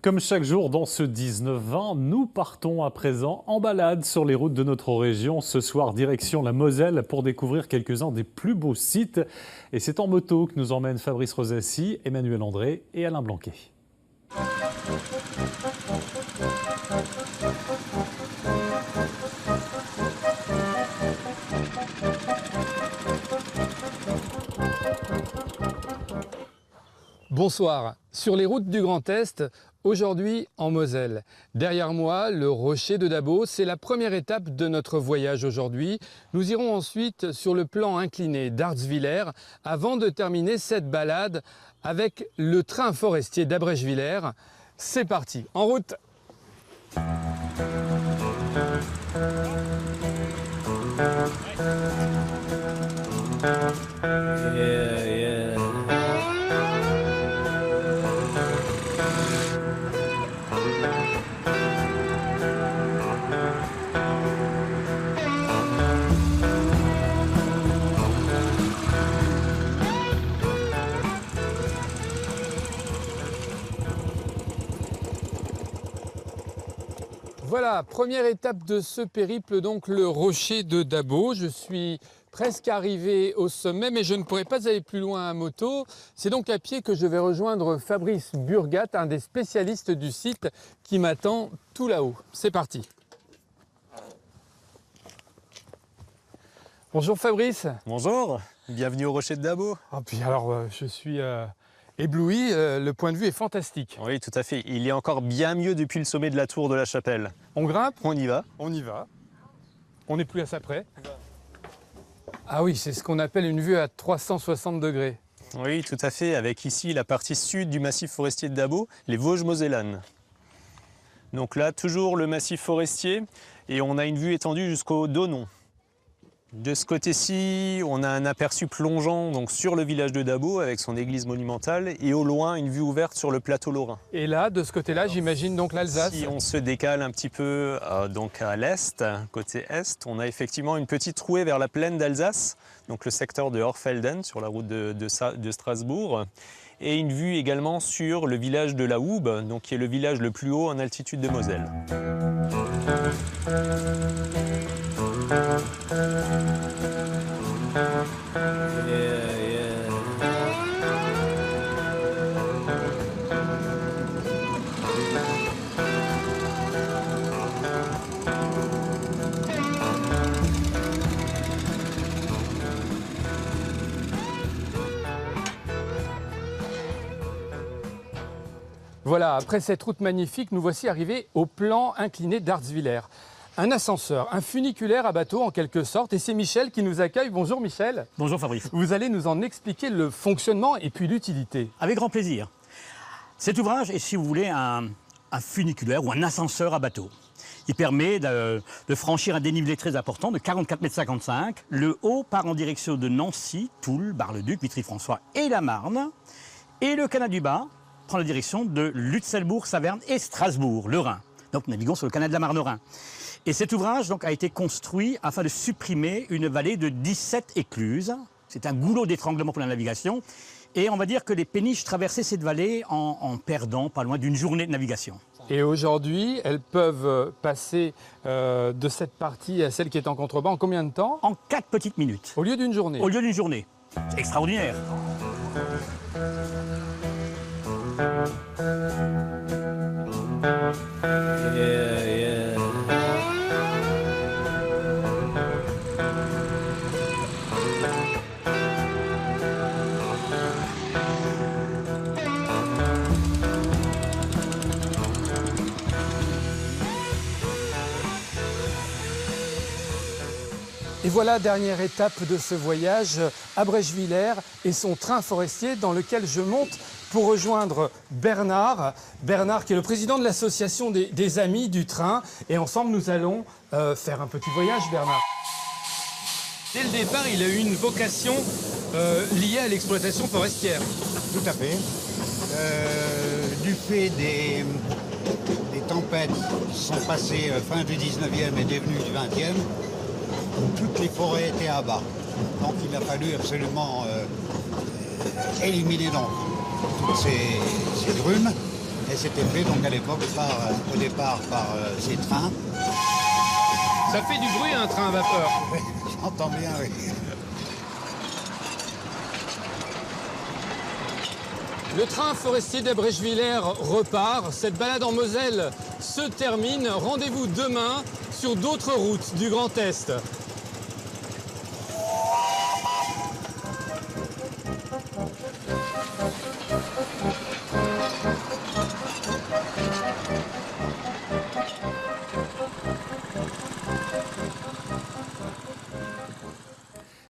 Comme chaque jour dans ce 19-20, nous partons à présent en balade sur les routes de notre région. Ce soir, direction la Moselle pour découvrir quelques-uns des plus beaux sites. Et c'est en moto que nous emmènent Fabrice Rosassi, Emmanuel André et Alain Blanquet. Bonsoir, sur les routes du Grand Est, aujourd'hui en Moselle. Derrière moi, le rocher de Dabo, c'est la première étape de notre voyage aujourd'hui. Nous irons ensuite sur le plan incliné d'Artzwiller avant de terminer cette balade avec le train forestier d'Abrèchevillers. C'est parti, en route! Voilà, première étape de ce périple, donc le rocher de Dabo. Je suis presque arrivé au sommet, mais je ne pourrai pas aller plus loin à moto. C'est donc à pied que je vais rejoindre Fabrice Burgat, un des spécialistes du site qui m'attend tout là-haut. C'est parti. Bonjour Fabrice. Bonjour, bienvenue au rocher de Dabo. Oh, puis alors, je suis ébloui, le point de vue est fantastique. Oui, tout à fait. Il est encore bien mieux depuis le sommet de la tour de la Chapelle. On grimpe? On y va. On y va. On n'est plus à ça près. Ah oui, c'est ce qu'on appelle une vue à 360 degrés. Oui, tout à fait, avec ici la partie sud du massif forestier de Dabo, les Vosges mosellanes. Donc là, toujours le massif forestier, et on a une vue étendue jusqu'au Donon. De ce côté-ci, on a un aperçu plongeant donc, sur le village de Dabo avec son église monumentale et au loin une vue ouverte sur le plateau lorrain. Et là, de ce côté-là, j'imagine donc l'Alsace. Si on se décale un petit peu donc à l'est, côté est, on a effectivement une petite trouée vers la plaine d'Alsace, donc le secteur de Horfelden sur la route de Strasbourg, et une vue également sur le village de la Hoube, donc qui est le village le plus haut en altitude de Moselle. Voilà, après cette route magnifique, nous voici arrivés au plan incliné d'Artzwiller. Un ascenseur, un funiculaire à bateau en quelque sorte, et c'est Michel qui nous accueille. Bonjour Michel. Bonjour Fabrice. Vous allez nous en expliquer le fonctionnement et puis l'utilité. Avec grand plaisir. Cet ouvrage est, si vous voulez, un funiculaire ou un ascenseur à bateau. Il permet de franchir un dénivelé très important de 44,55 m. Le haut part en direction de Nancy, Toul, Bar-le-Duc, Vitry-François et la Marne. Et le canal du bas prend la direction de Lutzelbourg, Saverne et Strasbourg, le Rhin. Donc nous naviguons sur le canal de la Marne-Rhin. Et cet ouvrage donc, a été construit afin de supprimer une vallée de 17 écluses. C'est un goulot d'étranglement pour la navigation. Et on va dire que les péniches traversaient cette vallée en perdant pas loin d'une journée de navigation. Et aujourd'hui, elles peuvent passer de cette partie à celle qui est en contrebas en combien de temps? En 4 petites minutes. Au lieu d'une journée? Au lieu d'une journée. C'est extraordinaire. Et voilà, dernière étape de ce voyage, Abrèchevillers et son train forestier dans lequel je monte pour rejoindre Bernard. Bernard qui est le président de l'association des Amis du Train. Et ensemble, nous allons faire un petit voyage, Bernard. Dès le départ, il a eu une vocation liée à l'exploitation forestière. Tout à fait. Du fait des tempêtes qui sont passées fin du 19e et début du 20e, toutes les forêts étaient à bas. Donc il a fallu absolument éliminer donc toutes ces grumes Et c'était fait donc à l'époque au départ par ces trains. Ça fait du bruit un train à vapeur. Oui, j'entends bien, oui. Le train forestier d'Abrèchevillers repart. Cette balade en Moselle se termine. Rendez-vous demain sur d'autres routes du Grand Est.